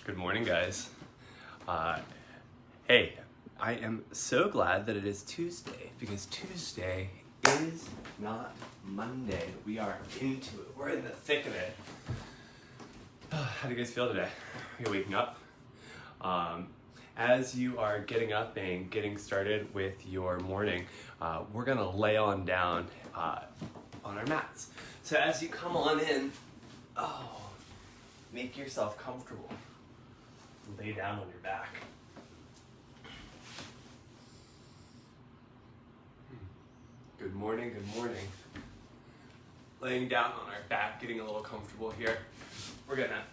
Good morning, guys. Hey, I am so glad that it is Tuesday, because Tuesday is not Monday. We are into it. We're in the thick of it. How do you guys feel today? Are you waking up? As you are getting up and getting started with your morning, we're gonna lay on down on our mats. So as you come on in, make yourself comfortable. Lay down on your back. Good morning, good morning. Laying down on our back, getting a little comfortable here. We're gonna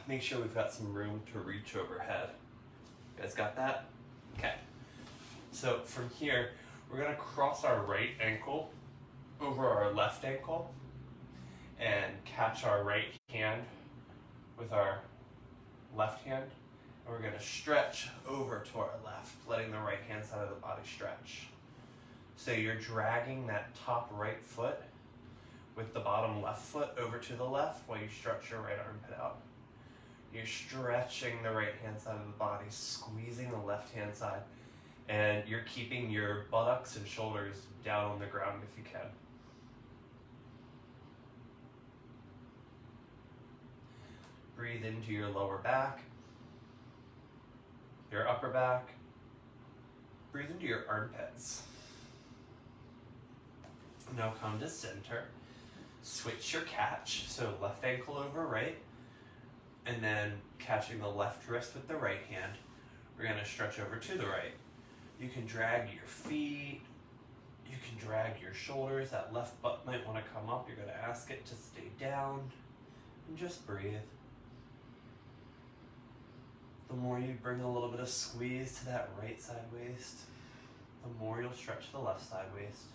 make sure we've got some room to reach overhead. You guys got that? Okay. So from here, we're gonna cross our right ankle over our left ankle and catch our right hand with our left hand, and we're going to stretch over to our left, letting the right hand side of the body stretch. So you're dragging that top right foot with the bottom left foot over to the left while you stretch your right armpit out. You're stretching the right hand side of the body, squeezing the left hand side, and you're keeping your buttocks and shoulders down on the ground if you can. Breathe into your lower back, your upper back. Breathe into your armpits. Now come to center. Switch your catch, so left ankle over right, and then catching the left wrist with the right hand. We're going to stretch over to the right. You can drag your feet, you can drag your shoulders. That left butt might want to come up. You're going to ask it to stay down, and just breathe. The more you bring a little bit of squeeze to that right side waist, the more you'll stretch the left side waist.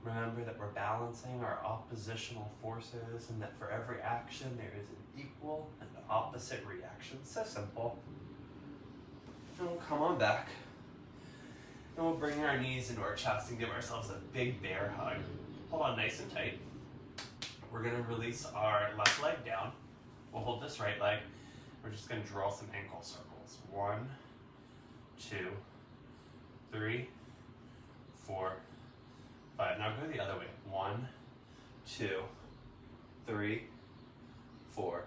Remember that we're balancing our oppositional forces, and that for every action there is an equal and opposite reaction. So simple. And we'll come on back, and we'll bring our knees into our chest and give ourselves a big bear hug. Hold on nice and tight. We're going to release our left leg down. We'll hold this right leg. We're just going to draw some ankle circles. 1, 2, 3, 4, 5. Now go the other way. 1, 2, 3, 4,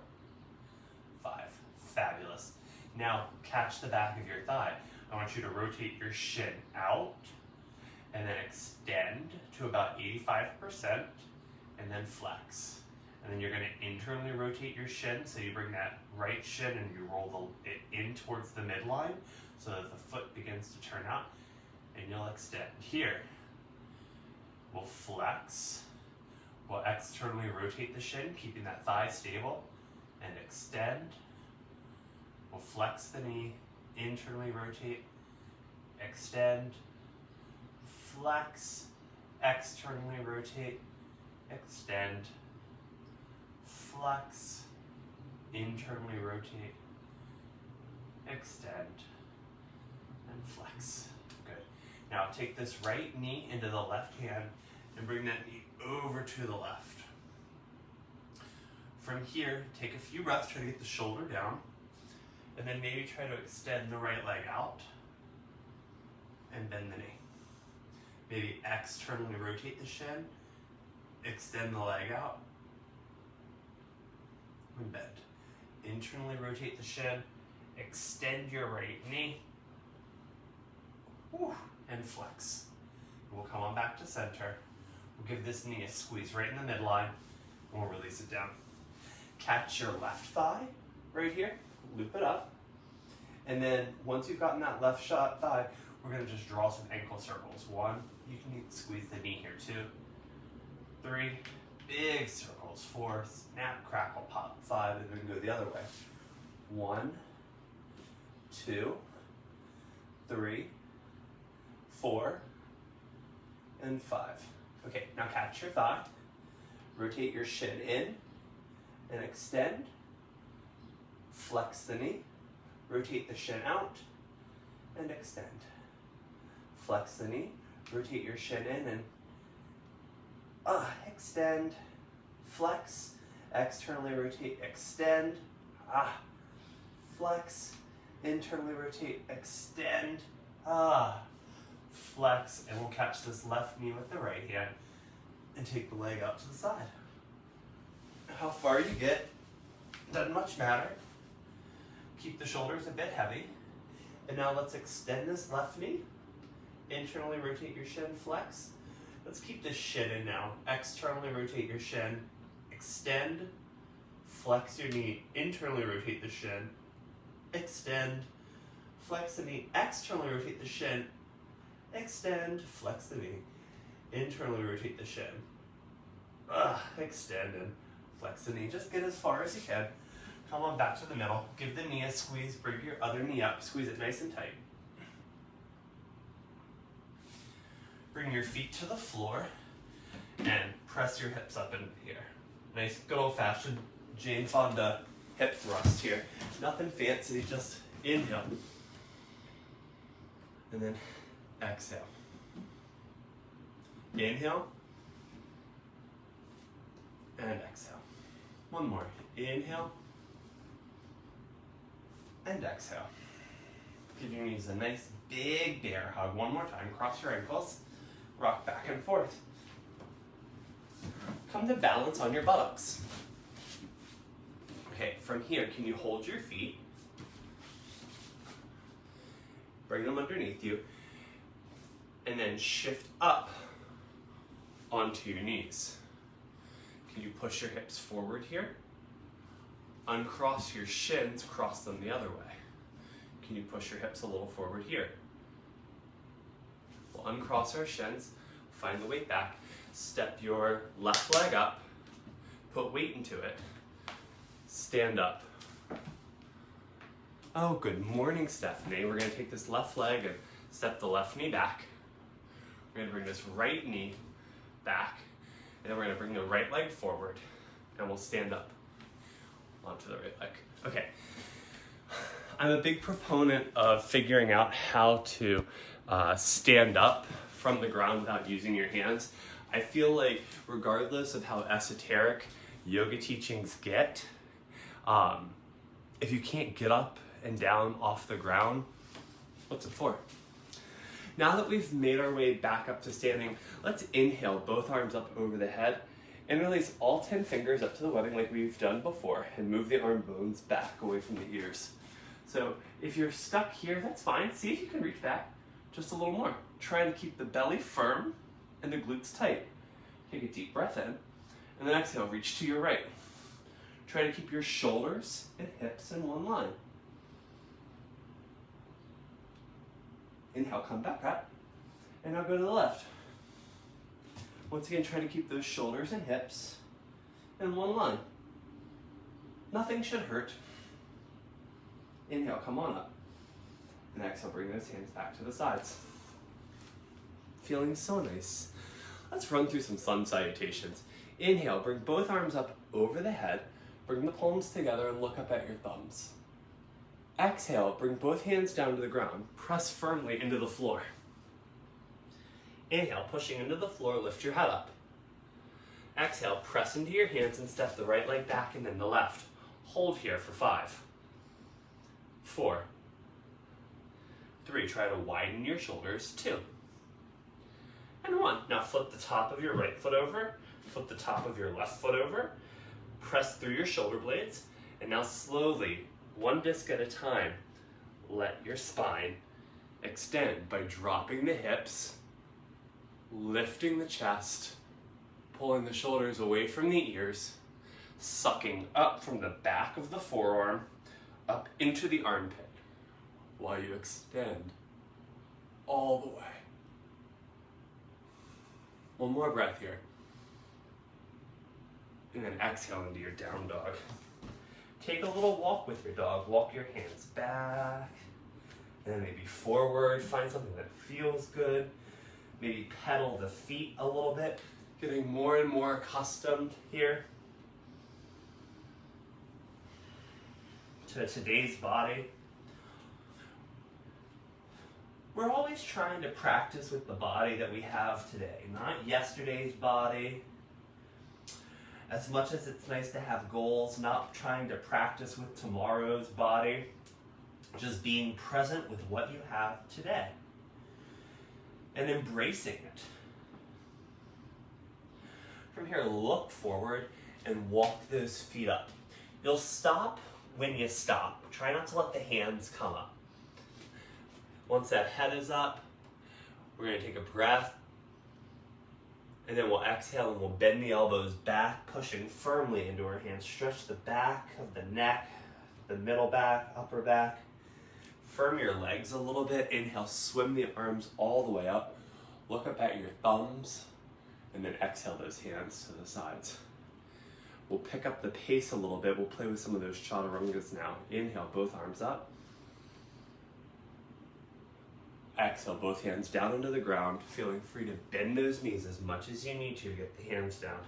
5. Fabulous. Now catch the back of your thigh. I want you to rotate your shin out and then extend to about 85% and then flex. And then you're going to internally rotate your shin, so you bring that right shin and you roll it in towards the midline so that the foot begins to turn out, and you'll extend. Here, we'll flex, we'll externally rotate the shin, keeping that thigh stable, and extend. We'll flex the knee, internally rotate, extend, flex, externally rotate, extend, flex, internally rotate, extend, and flex. Good. Now take this right knee into the left hand and bring that knee over to the left. From here, take a few breaths, try to get the shoulder down, and then maybe try to extend the right leg out and bend the knee. Maybe externally rotate the shin, extend the leg out, and bend. Internally rotate the shin, extend your right knee, and flex. We'll come on back to center. We'll give this knee a squeeze right in the midline, and we'll release it down. Catch your left thigh right here, loop it up, and then once you've gotten that left thigh, we're going to just draw some ankle circles. 1, you can squeeze the knee here. 2, 3, big circles. 4, snap, crackle, pop. 5, and then go the other way. 1, 2, 3, 4, and 5. Okay, now catch your thigh. Rotate your shin in and extend. Flex the knee. Rotate the shin out and extend. Flex the knee. Rotate your shin in and extend, flex, externally rotate, extend, flex, internally rotate, extend, flex, and we'll catch this left knee with the right hand and take the leg out to the side. How far you get doesn't much matter. Keep the shoulders a bit heavy. And now let's extend this left knee. Internally rotate your shin, flex. Let's keep this shin in now. Externally rotate your shin, extend, flex your knee, internally rotate the shin, extend, flex the knee, externally rotate the shin, extend, flex the knee, internally rotate the shin, extend and flex the knee. Just get as far as you can. Come on back to the middle. Give the knee a squeeze. Bring your other knee up. Squeeze it nice and tight. Bring your feet to the floor and press your hips up into here. Nice, good old-fashioned Jane Fonda hip thrust here. Nothing fancy, just inhale. And then exhale. Inhale. And exhale. One more. Inhale. And exhale. Give your knees a nice big bear hug. One more time. Cross your ankles. Rock back and forth. Come to balance on your buttocks. Okay, from here, can you hold your feet? Bring them underneath you. And then shift up onto your knees. Can you push your hips forward here? Uncross your shins, cross them the other way. Can you push your hips a little forward here? We'll uncross our shins, find the weight back, step your left leg up, put weight into it, stand up. Oh, good morning, Stephanie. We're gonna take this left leg and step the left knee back. We're gonna bring this right knee back, and then we're gonna bring the right leg forward, and we'll stand up onto the right leg. Okay. I'm a big proponent of figuring out how to stand up from the ground without using your hands. I feel like regardless of how esoteric yoga teachings get, if you can't get up and down off the ground, what's it for? Now that we've made our way back up to standing, let's inhale both arms up over the head and release all 10 fingers up to the webbing like we've done before, and move the arm bones back away from the ears. So if you're stuck here, that's fine. See if you can reach back just a little more. Try to keep the belly firm and the glutes tight. Take a deep breath in, and then exhale, reach to your right. Try to keep your shoulders and hips in one line. Inhale, come back up, and now go to the left. Once again, try to keep those shoulders and hips in one line. Nothing should hurt. Inhale, come on up. And exhale, bring those hands back to the sides. Feeling so nice. Let's run through some sun salutations. Inhale, bring both arms up over the head. Bring the palms together and look up at your thumbs. Exhale, bring both hands down to the ground. Press firmly into the floor. Inhale, pushing into the floor, lift your head up. Exhale, press into your hands and step the right leg back and then the left. Hold here for 5, 4, 3. Try to widen your shoulders. 2, and 1. Now flip the top of your right foot over, flip the top of your left foot over, press through your shoulder blades, and now slowly, one disc at a time, let your spine extend by dropping the hips, lifting the chest, pulling the shoulders away from the ears, sucking up from the back of the forearm, up into the armpit, while you extend all the way. One more breath here. And then exhale into your down dog. Take a little walk with your dog. Walk your hands back, and then maybe forward. Find something that feels good. Maybe pedal the feet a little bit, getting more and more accustomed here to today's body. We're always trying to practice with the body that we have today, not yesterday's body. As much as it's nice to have goals, not trying to practice with tomorrow's body, just being present with what you have today and embracing it. From here, look forward and walk those feet up. You'll stop when you stop. Try not to let the hands come up. Once that head is up, we're going to take a breath, and then we'll exhale and we'll bend the elbows back, pushing firmly into our hands. Stretch the back of the neck, the middle back, upper back. Firm your legs a little bit. Inhale, swim the arms all the way up. Look up at your thumbs, and then exhale those hands to the sides. We'll pick up the pace a little bit. We'll play with some of those chaturangas now. Inhale, both arms up. Exhale, both hands down into the ground, feeling free to bend those knees as much as you need to get the hands down.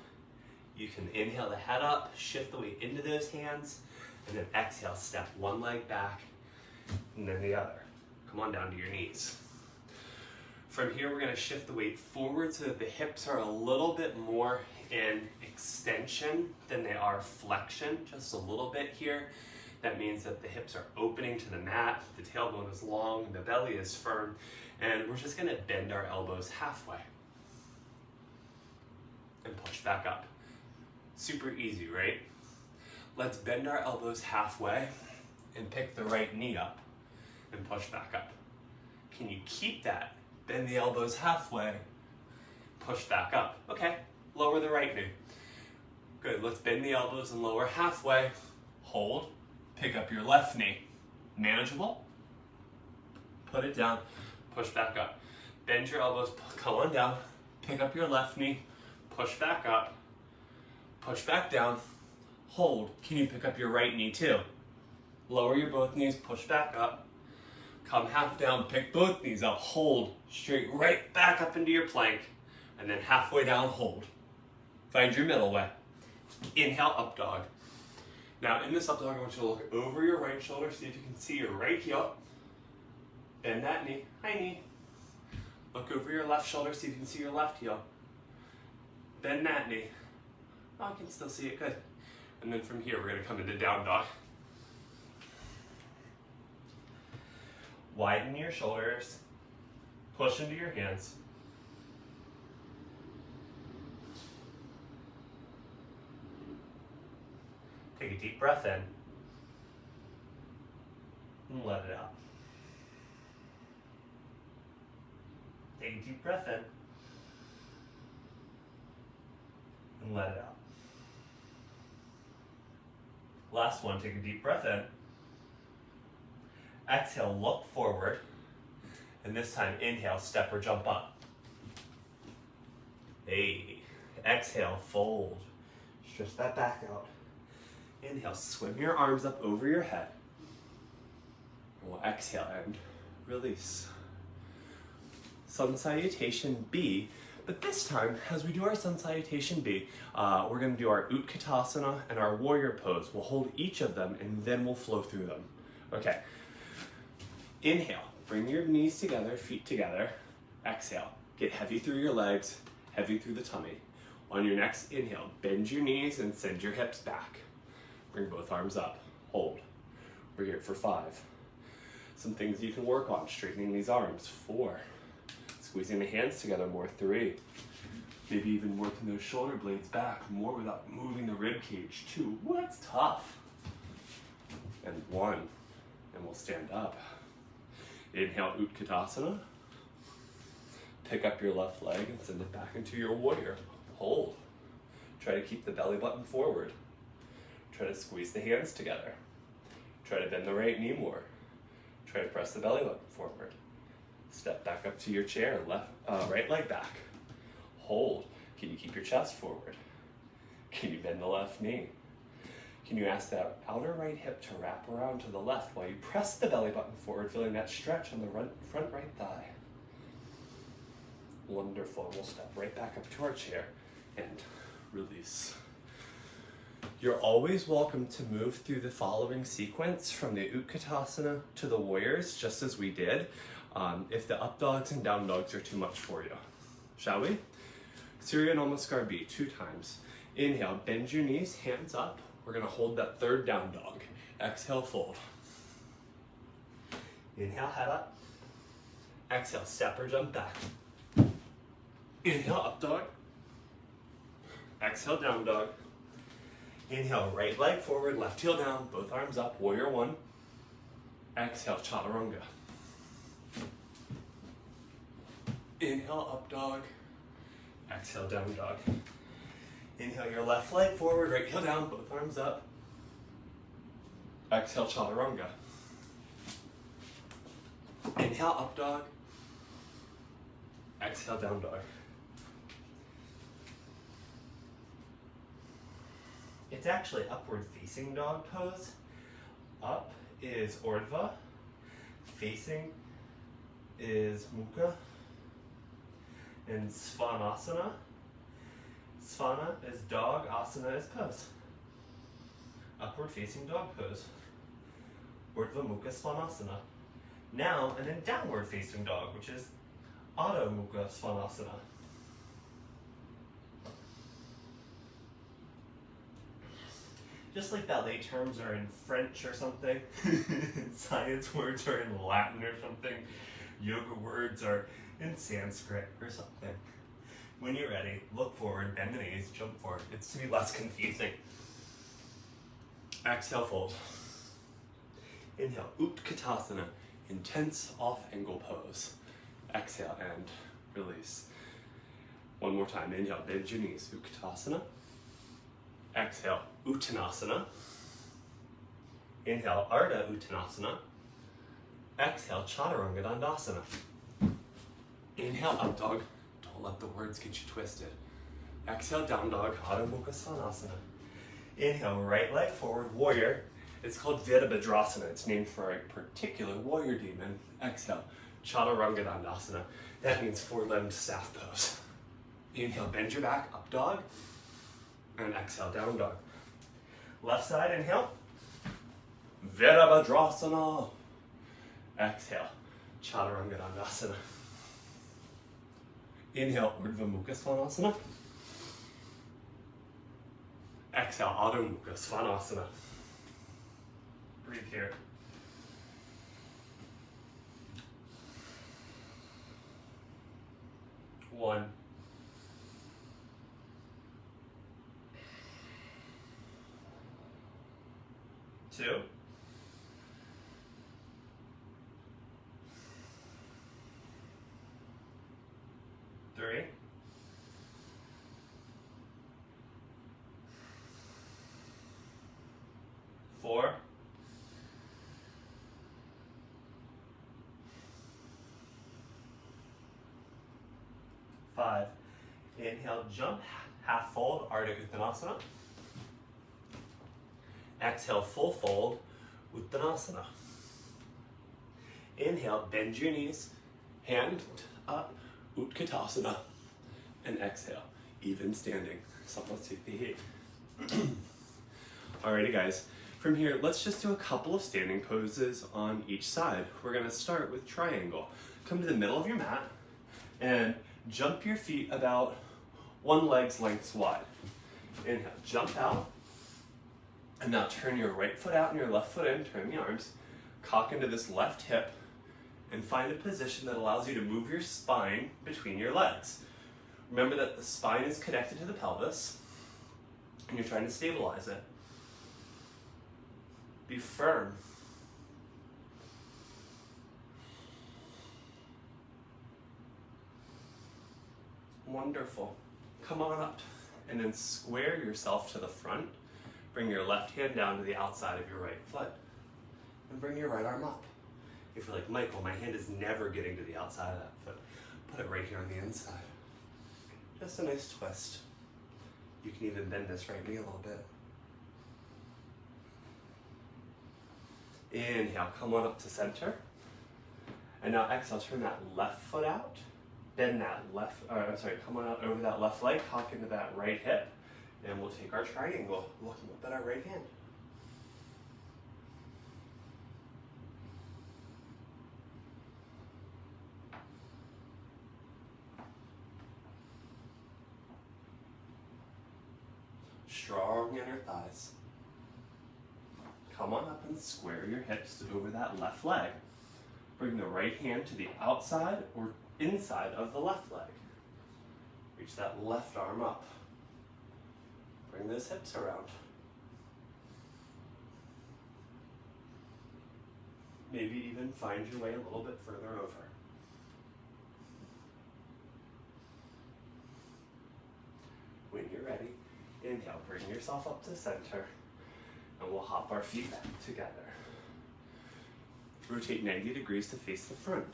You can inhale the head up, shift the weight into those hands, and then exhale, step one leg back, and then the other. Come on down to your knees. From here, we're gonna shift the weight forward so that the hips are a little bit more in extension than they are flexion, just a little bit here. That means that the hips are opening to the mat, the tailbone is long, the belly is firm, and we're just gonna bend our elbows halfway and push back up. Super easy, right? Let's bend our elbows halfway and pick the right knee up and push back up. Can you keep that? Bend the elbows halfway, push back up. Okay, lower the right knee. Good, let's bend the elbows and lower halfway, hold. Pick up your left knee. Manageable? Put it down, push back up. Bend your elbows, come on down. Pick up your left knee, push back up, push back down, hold. Can you pick up your right knee too? Lower your both knees, push back up. Come half down, pick both knees up, hold. Straight right back up into your plank. And then halfway down, hold. Find your middle way. Inhale, up dog. Now in this up dog, I want you to look over your right shoulder, see if you can see your right heel. Bend that knee, high knee. Look over your left shoulder, see if you can see your left heel. Bend that knee. Oh, I can still see it, good. And then from here, we're gonna come into down dog. Widen your shoulders, push into your hands. Take a deep breath in and let it out. Take a deep breath in and let it out. Last one, take a deep breath in. Exhale, look forward. And this time, inhale, step or jump up. Hey. Exhale, fold. Stretch that back out. Inhale, swim your arms up over your head. And we'll exhale and release. Sun Salutation B. But this time, as we do our Sun Salutation B, we're going to do our Utkatasana and our warrior pose. We'll hold each of them and then we'll flow through them. Okay. Inhale, bring your knees together, feet together. Exhale, get heavy through your legs, heavy through the tummy. On your next inhale, bend your knees and send your hips back. Bring both arms up, hold. We're here for 5. Some things you can work on, straightening these arms, 4. Squeezing the hands together more, 3. Maybe even working those shoulder blades back more without moving the rib cage, 2. Ooh, that's tough. And 1, and we'll stand up. Inhale, Utkatasana. Pick up your left leg and send it back into your warrior. Hold. Try to keep the belly button forward. Try to squeeze the hands together. Try to bend the right knee more. Try to press the belly button forward. Step back up to your chair, right leg back. Hold. Can you keep your chest forward? Can you bend the left knee? Can you ask that outer right hip to wrap around to the left while you press the belly button forward, feeling that stretch on the front right thigh? Wonderful. We'll step right back up to our chair and release. You're always welcome to move through the following sequence from the Utkatasana to the warriors, just as we did, if the up dogs and down dogs are too much for you. Shall we? Surya Namaskar B 2 times. Inhale, bend your knees, hands up. We're gonna hold that third down dog. Exhale, fold. Inhale, head up. Exhale, step or jump back. Inhale, up dog. Exhale, down dog. Inhale, right leg forward, left heel down, both arms up, warrior one. Exhale, chaturanga. Inhale, up dog. Exhale, down dog. Inhale your left leg forward, right heel down, both arms up. Exhale, chaturanga. Inhale, up dog. Exhale, down dog. It's actually upward facing dog pose. Up is Urdhva, facing is Mukha, and Svanasana. Svana is dog, asana is pose. Upward facing dog pose. Urdhva Mukha Svanasana. Now, and then downward facing dog, which is Adho Mukha Svanasana. Just like ballet terms are in French or something, science words are in Latin or something, yoga words are in Sanskrit or something. When you're ready, look forward, bend the knees, jump forward. It's to be less confusing. Exhale, fold. Inhale, Utkatasana, intense off-angle pose. Exhale and release. One more time, inhale, bend your knees, Utkatasana. Exhale, Uttanasana. Inhale, Ardha Uttanasana. Exhale, Chaturanga Dandasana. Inhale, up dog. Don't let the words get you twisted. Exhale, down dog, Adho Mukha Svanasana. Inhale, right leg forward, warrior. It's called Virabhadrasana. It's named for a particular warrior demon. Exhale, Chaturanga Dandasana. That means four-limbed staff pose. Inhale, bend your back, up dog. And exhale, down dog. Left side, inhale. Virabhadrasana. Exhale, Chaturanga Dandasana. Inhale, Urdhva Mukha Svanasana. Exhale, Adho Mukha Svanasana. Breathe here. One. Two. Three. Four. Five. Inhale, jump, half fold, Ardha Uttanasana. Exhale, full fold, Uttanasana. Inhale, bend your knees, hand up, Utkatasana. And exhale, even standing. Sapatihi. Alrighty guys, from here, let's just do a couple of standing poses on each side. We're gonna start with triangle. Come to the middle of your mat and jump your feet about one leg's length wide. Inhale, jump out. And now turn your right foot out and your left foot in, turn the arms, cock into this left hip, and find a position that allows you to move your spine between your legs. Remember that the spine is connected to the pelvis, and you're trying to stabilize it. Be firm. Wonderful. Come on up, and then square yourself to the front. Bring your left hand down to the outside of your right foot. And bring your right arm up. If you're like, Michael, my hand is never getting to the outside of that foot, put it right here on the inside. Just a nice twist. You can even bend this right knee a little bit. Inhale, come on up to center. And now exhale, turn that left foot out. Bend that come on out over that left leg, cock into that right hip. And we'll take our triangle, looking up at our right hand. Strong inner thighs. Come on up and square your hips over that left leg. Bring the right hand to the outside or inside of the left leg. Reach that left arm up. Bring those hips around. Maybe even find your way a little bit further over. When you're ready, inhale, bring yourself up to center, and we'll hop our feet back together. Rotate 90 degrees to face the front.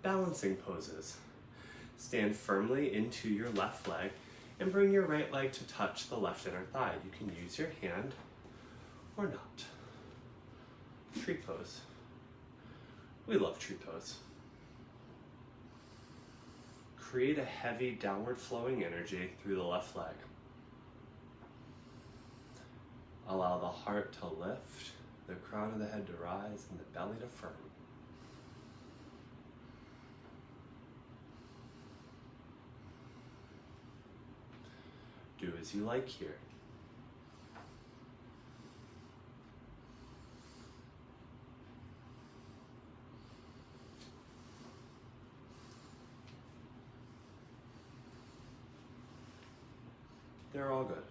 Balancing poses. Stand firmly into your left leg and bring your right leg to touch the left inner thigh. You can use your hand or not. Tree pose. We love tree pose. Create a heavy downward flowing energy through the left leg. Allow the heart to lift, the crown of the head to rise, and the belly to firm. Do as you like here. They're all good.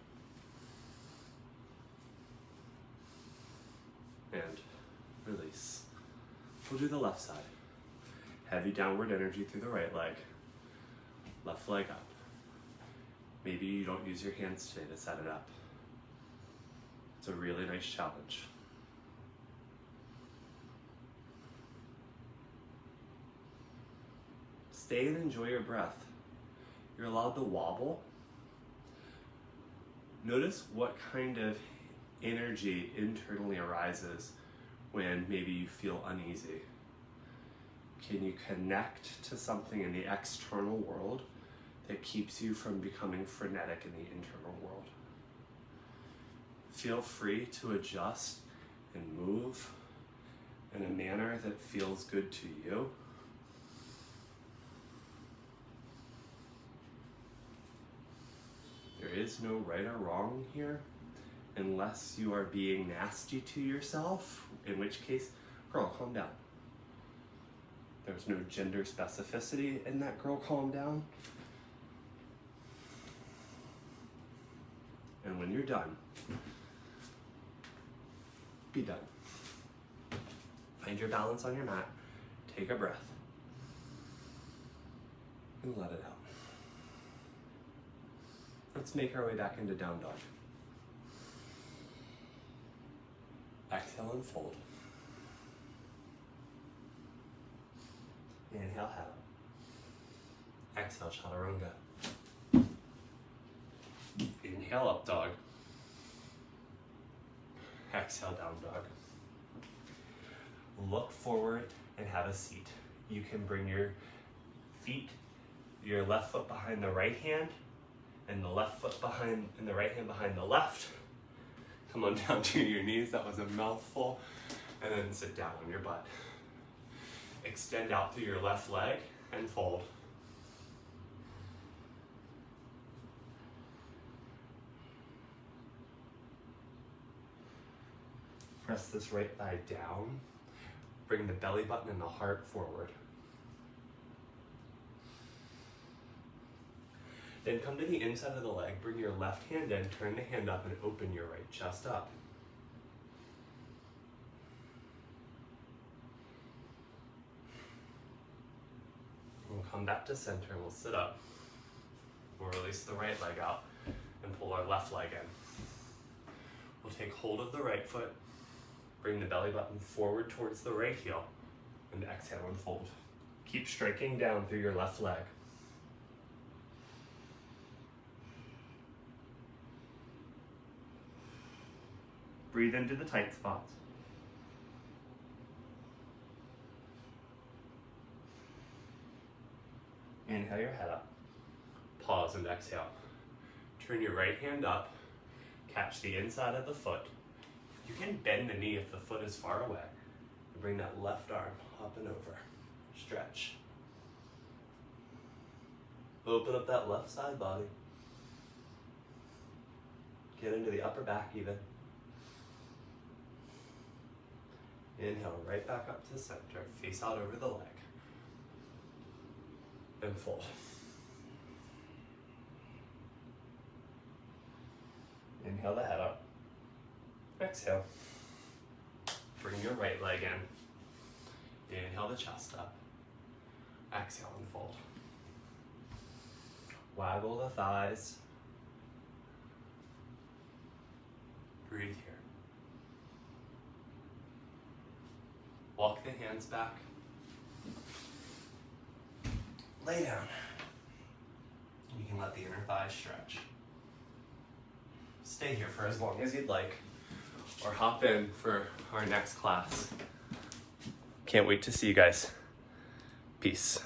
And release. We'll do the left side. Heavy downward energy through the right leg. Left leg up. Maybe you don't use your hands today to set it up. It's a really nice challenge. Stay and enjoy your breath. You're allowed to wobble. Notice what kind of energy internally arises when maybe you feel uneasy. Can you connect to something in the external world that keeps you from becoming frenetic in the internal world? Feel free to adjust and move in a manner that feels good to you. There is no right or wrong here, unless you are being nasty to yourself, in which case, girl, calm down. There's no gender specificity in that girl, calm down. And when you're done, be done. Find your balance on your mat, take a breath, and let it out. Let's make our way back into down dog. Exhale and fold. Inhale, head up. Exhale, chaturanga. Inhale, up dog. Exhale, down dog. Look forward and have a seat. You can bring your feet, your left foot behind the right hand, and the left foot behind, and the right hand behind the left. Come on down to your knees, that was a mouthful. And then sit down on your butt. Extend out through your left leg and fold. Press this right thigh down. Bring the belly button and the heart forward. Then come to the inside of the leg, bring your left hand in, turn the hand up, and open your right chest up. We'll come back to center and we'll sit up. We'll release the right leg out and pull our left leg in. We'll take hold of the right foot, bring the belly button forward towards the right heel, and exhale and fold. Keep striking down through your left leg. Breathe into the tight spots. Inhale your head up. Pause and exhale. Turn your right hand up. Catch the inside of the foot. You can bend the knee if the foot is far away. And bring that left arm up and over. Stretch. Open up that left side body. Get into the upper back even. Inhale, right back up to the center. Face out over the leg. And fold. Inhale the head up. Exhale. Bring your right leg in. Inhale the chest up. Exhale and fold. Waggle the thighs. Breathe here. Walk the hands back. Lay down. You can let the inner thighs stretch. Stay here for as long as you'd like, or hop in for our next class. Can't wait to see you guys. Peace.